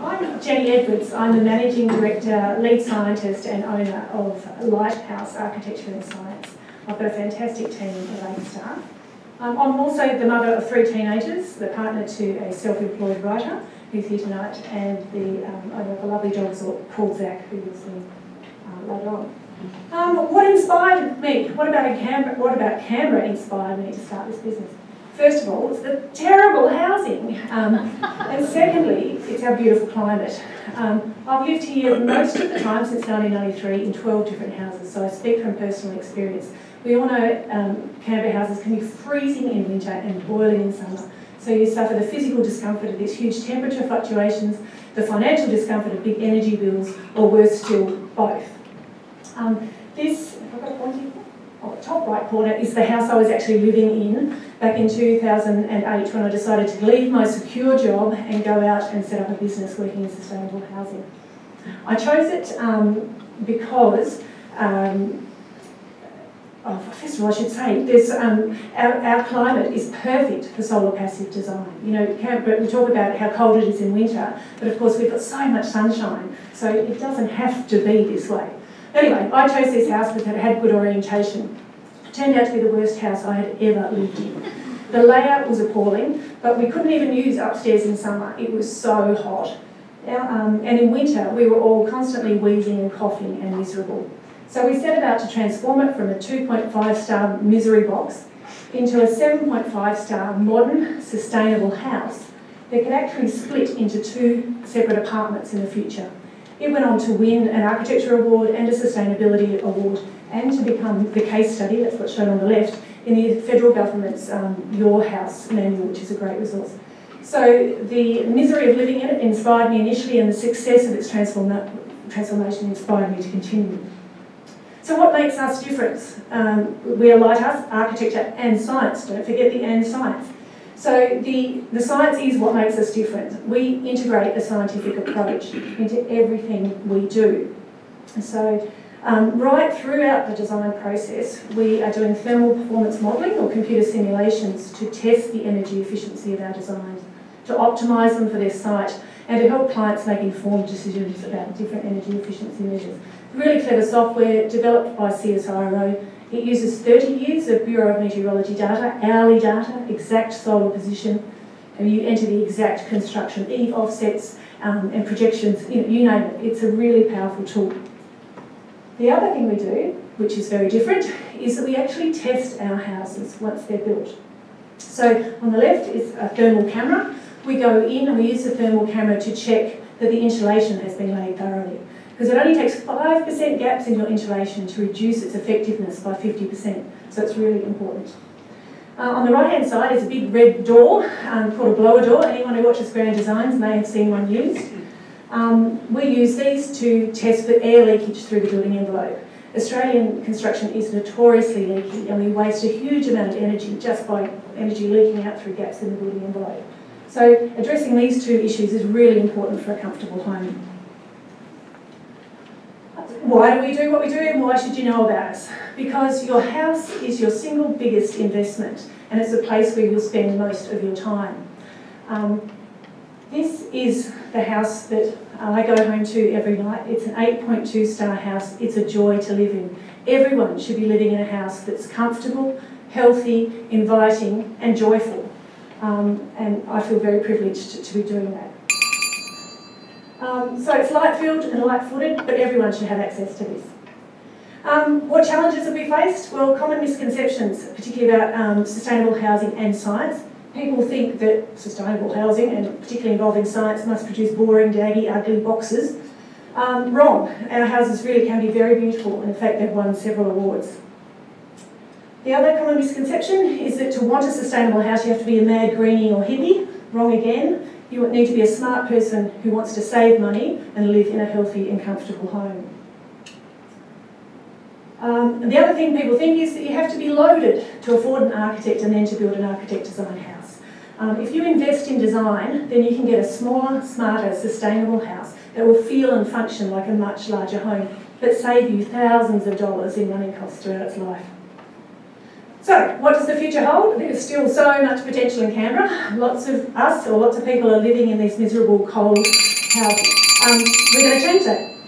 I'm Jenny Edwards. I'm the Managing Director, Lead Scientist and owner of Lighthouse Architecture and Science. I've got a fantastic team of 8 staff. I'm also the mother of 3 teenagers, the partner to a self-employed writer who's here tonight, and the owner of a lovely dog called Zach, who you'll see later on. What inspired me? What about Canberra inspired me to start this business? First of all, it's the terrible housing, and secondly, it's our beautiful climate. I've lived here most of the time since 1993 in 12 different houses, so I speak from personal experience. We all know Canberra houses can be freezing in winter and boiling in summer, so you suffer the physical discomfort of these huge temperature fluctuations, the financial discomfort of big energy bills, or worse still, both. This, if I've got a pointy, top right corner is the house I was actually living in back in 2008 when I decided to leave my secure job and go out and set up a business working in sustainable housing. I chose it because, first of all I should say, there's, our climate is perfect for solar passive design. You know, we talk about how cold it is in winter, but of course we've got so much sunshine, so it doesn't have to be this way. Anyway, I chose this house because it had good orientation. It turned out to be the worst house I had ever lived in. The layout was appalling, but we couldn't even use upstairs in summer. It was so hot. And in winter, we were all constantly wheezing and coughing and miserable. So we set about to transform it from a 2.5-star misery box into a 7.5-star modern, sustainable house that could actually split into 2 separate apartments in the future. It went on to win an architecture award and a sustainability award, and to become the case study, that's what's shown on the left, in the federal government's Your House manual, which is a great resource. So the misery of living in it inspired me initially, and the success of its transformation inspired me to continue. So what makes us different? We are Lighthouse Architecture and Science, don't forget the and science. So the science is what makes us different. We integrate a scientific approach into everything we do. So right throughout the design process, we are doing thermal performance modelling or computer simulations to test the energy efficiency of our designs, to optimise them for their site, and to help clients make informed decisions about different energy efficiency measures. Really clever software developed by CSIRO. It uses 30 years of Bureau of Meteorology data, hourly data, exact solar position, and you enter the exact construction, eve offsets and projections, you name it. It's a really powerful tool. The other thing we do, which is very different, is that we actually test our houses once they're built. So on the left is a thermal camera. We go in and we use the thermal camera to check that the insulation has been laid thoroughly, because it only takes 5% gaps in your insulation to reduce its effectiveness by 50%, so it's really important. On the right-hand side is a big red door called a blower door. Anyone who watches Grand Designs may have seen one used. We use these to test for air leakage through the building envelope. Australian construction is notoriously leaky, and we waste a huge amount of energy just by energy leaking out through gaps in the building envelope. So addressing these 2 issues is really important for a comfortable home. Why do we do what we do, and why should you know about us? Because your house is your single biggest investment, and it's the place where you'll spend most of your time. This is the house that I go home to every night. It's an 8.2-star house. It's a joy to live in. Everyone should be living in a house that's comfortable, healthy, inviting and joyful. And I feel very privileged to be doing that. So it's light-filled and light-footed, but everyone should have access to this. What challenges have we faced? Well, common misconceptions, particularly about sustainable housing and science. People think that sustainable housing, and particularly involving science, must produce boring, daggy, ugly boxes. Wrong. Our houses really can be very beautiful, and in fact they've won several awards. The other common misconception is that to want a sustainable house you have to be a mad greenie or hippie. Wrong again. You need to be a smart person who wants to save money and live in a healthy and comfortable home. The other thing people think is that you have to be loaded to afford an architect and then to build an architect design house. If you invest in design, then you can get a smaller, smarter, sustainable house that will feel and function like a much larger home, but save you thousands of dollars in running costs throughout its life. So, what does the future hold? There's still so much potential in Canberra. Lots of us, or lots of people, are living in these miserable, cold, Powerful. We're going to change that.